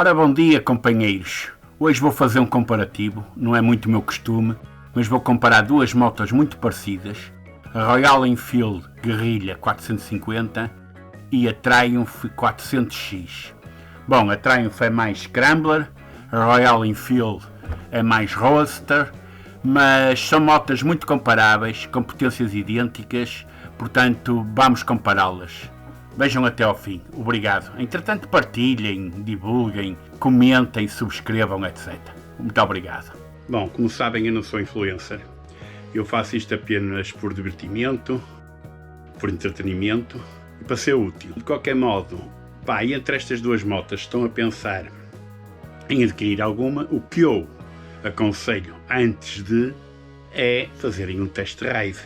Ora, bom dia, companheiros. Hoje vou fazer um comparativo, não é muito o meu costume, mas vou comparar duas motos muito parecidas, a Royal Enfield Guerrilla 450 e a Triumph 400X. Bom, a Triumph é mais Scrambler, a Royal Enfield é mais Roadster, mas são motas muito comparáveis, com potências idênticas, portanto vamos compará-las. Vejam até ao fim. Obrigado. Entretanto, partilhem, divulguem, comentem, subscrevam, etc. Muito obrigado. Bom, como sabem, eu não sou influencer. Eu faço isto apenas por divertimento, por entretenimento e para ser útil. De qualquer modo, entre estas duas motas estão a pensar em adquirir alguma, o que eu aconselho antes de é fazerem um test ride.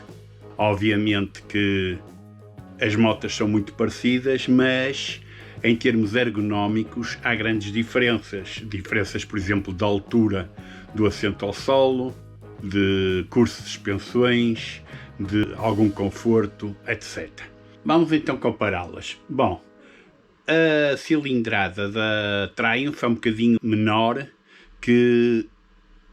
Obviamente que as motas são muito parecidas, mas em termos ergonómicos há grandes diferenças. Diferenças, por exemplo, da altura do assento ao solo, de curso de suspensões, de algum conforto, etc. Vamos então compará-las. Bom, a cilindrada da Triumph é um bocadinho menor que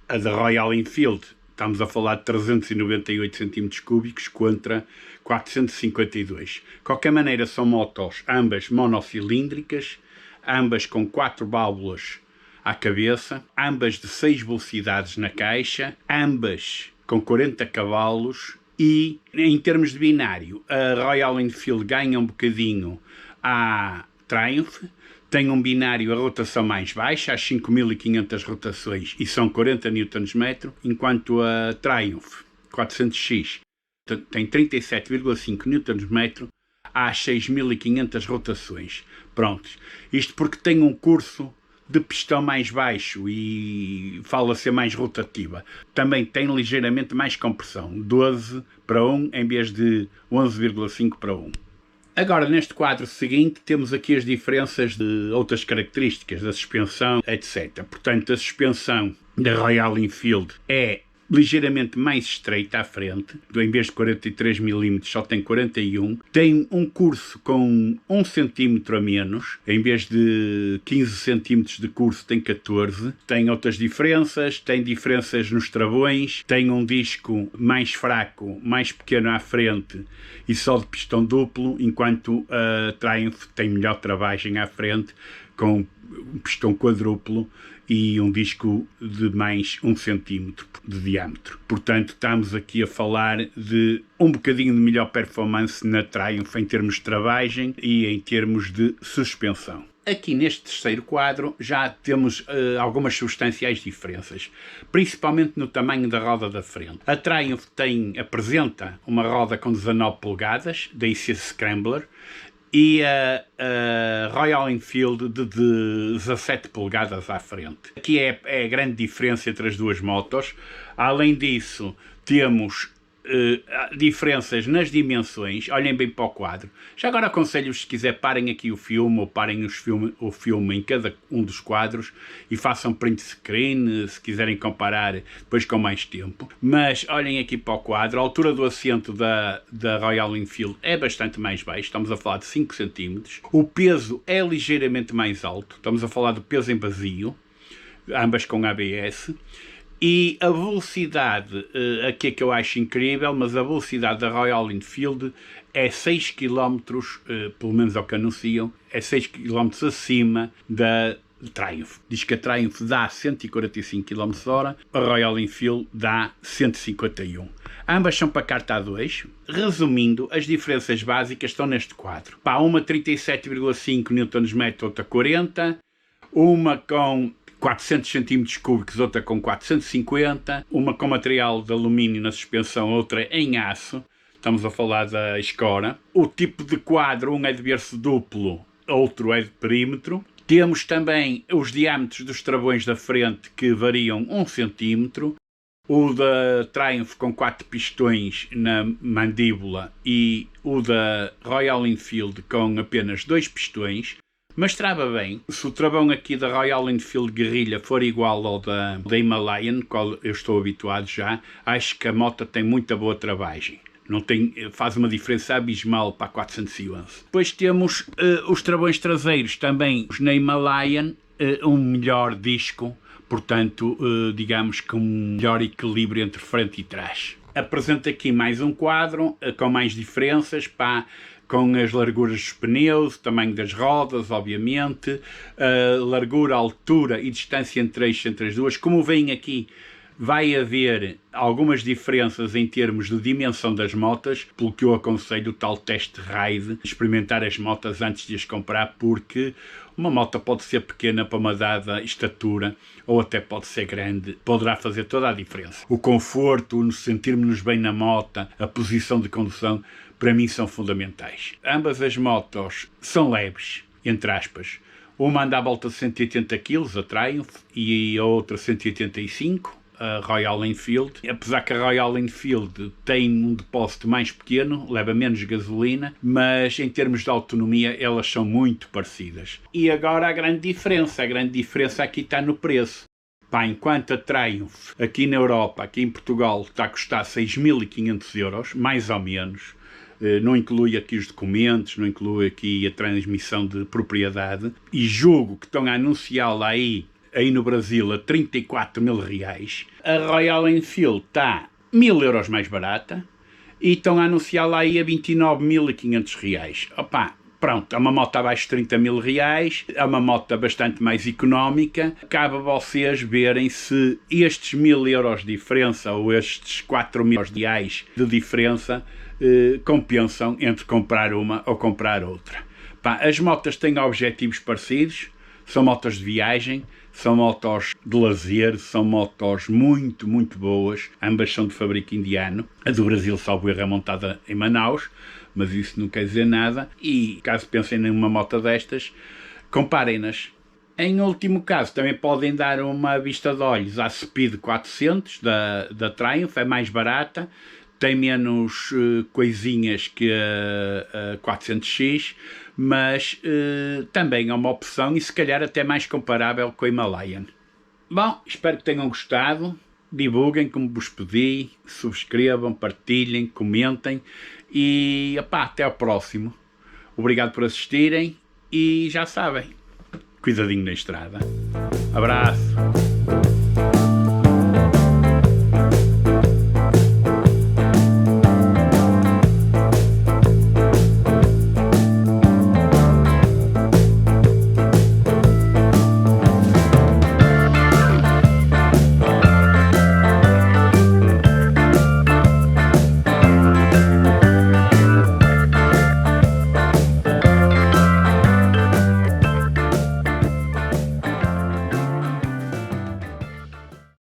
a da Royal Enfield. Estamos a falar de 398 cm3 contra 452. De qualquer maneira, são motos ambas monocilíndricas, ambas com 4 válvulas à cabeça, ambas de 6 velocidades na caixa, ambas com 40 cavalos e, em termos de binário, a Royal Enfield ganha um bocadinho à Triumph. Tem um binário a rotação mais baixa, às 5.500 rotações, e são 40 Nm, enquanto a Triumph 400X tem 37,5 Nm às 6.500 rotações. Pronto. Isto porque tem um curso de pistão mais baixo e fala ser mais rotativa. Também tem ligeiramente mais compressão, 12:1 em vez de 11,5:1. Agora, neste quadro seguinte, temos aqui as diferenças de outras características da suspensão, etc. Portanto, a suspensão da Royal Enfield é ligeiramente mais estreita à frente, em vez de 43 mm só tem 41, tem um curso com 1 cm a menos, em vez de 15 cm de curso tem 14, tem outras diferenças, tem diferenças nos travões, tem um disco mais fraco, mais pequeno à frente e só de pistão duplo, enquanto a Triumph tem melhor travagem à frente, com um pistão quadruplo e um disco de mais 1 cm de diâmetro. Portanto, estamos aqui a falar de um bocadinho de melhor performance na Triumph em termos de travagem e em termos de suspensão. Aqui neste terceiro quadro já temos algumas substanciais diferenças, principalmente no tamanho da roda da frente. A Triumph apresenta uma roda com 19 polegadas, daí ser Scrambler, e a Royal Enfield de 17 polegadas à frente. Aqui é a grande diferença entre as duas motos. Além disso, temos diferenças nas dimensões. Olhem bem para o quadro. Já agora aconselho-vos, se quiser, parem aqui o filme ou parem o filme em cada um dos quadros e façam print screen, se quiserem comparar depois com mais tempo. Mas olhem aqui para o quadro. A altura do assento da Royal Enfield é bastante mais baixo, estamos a falar de 5 cm. O peso é ligeiramente mais alto, estamos a falar do peso em vazio, ambas com ABS. E a velocidade, aqui é que eu acho incrível, mas a velocidade da Royal Enfield é 6 km, pelo menos ao que anunciam, é 6 km acima da Triumph. Diz que a Triumph dá 145 km/h, a Royal Enfield dá 151. Ambas são para carta A2. Resumindo, as diferenças básicas estão neste quadro. Uma 37,5 Nm, outra 40, uma com 400 cm3, outra com 450, uma com material de alumínio na suspensão, outra em aço, estamos a falar da Escora. O tipo de quadro, um é de berço duplo, outro é de perímetro. Temos também os diâmetros dos travões da frente que variam 1 cm, o da Triumph com 4 pistões na mandíbula e o da Royal Enfield com apenas 2 pistões. Mas trava bem. Se o travão aqui da Royal Enfield Guerrilla for igual ao da Himalayan, qual eu estou habituado já, acho que a moto tem muita boa travagem. Faz uma diferença abismal para a 411. Depois temos os travões traseiros também, os na Himalayan, um melhor disco, portanto, digamos que um melhor equilíbrio entre frente e trás. Apresento aqui mais um quadro com mais diferenças, pá, com as larguras dos pneus, o tamanho das rodas, obviamente, largura, altura e distância entre as duas. Como veem aqui, vai haver algumas diferenças em termos de dimensão das motas, pelo que eu aconselho o tal teste ride, experimentar as motas antes de as comprar, porque uma moto pode ser pequena para uma dada estatura ou até pode ser grande, poderá fazer toda a diferença. O conforto, o sentirmos-nos bem na moto, a posição de condução, para mim são fundamentais. Ambas as motos são leves, entre aspas. Uma anda à volta de 180 kg, a Triumph, e a outra 185 kg, a Royal Enfield. Apesar que a Royal Enfield tem um depósito mais pequeno, leva menos gasolina, mas em termos de autonomia elas são muito parecidas. E agora a grande diferença aqui está no preço. Pá, enquanto a Triumph aqui na Europa, aqui em Portugal, está a custar 6.500 euros, mais ou menos, não inclui aqui os documentos, não inclui aqui a transmissão de propriedade, e julgo que estão a anunciá-la aí no Brasil a 34.000 reais, a Royal Enfield está 1.000 euros mais barata e estão a anunciá-la aí a 29.500 reais. Opa, pronto, é uma moto abaixo de 30.000 reais, é uma moto bastante mais económica. Cabe a vocês verem se estes 1.000 euros de diferença ou estes 4.000 reais de diferença compensam entre comprar uma ou comprar outra. Pá, as motas têm objetivos parecidos, são motos de viagem, são motos de lazer, são motos muito, muito boas. Ambas são de fabrico indiano. A do Brasil, salvo erro, é montada em Manaus, mas isso não quer dizer nada. E caso pensem numa moto destas, comparem-nas. Em último caso, também podem dar uma vista de olhos à Speed 400 da Triumph, é mais barata, tem menos coisinhas que a 400X, mas também é uma opção e se calhar até mais comparável com a Himalayan. Bom, espero que tenham gostado, divulguem como vos pedi, subscrevam, partilhem, comentem e até ao próximo. Obrigado por assistirem e já sabem, cuidadinho na estrada. Abraço!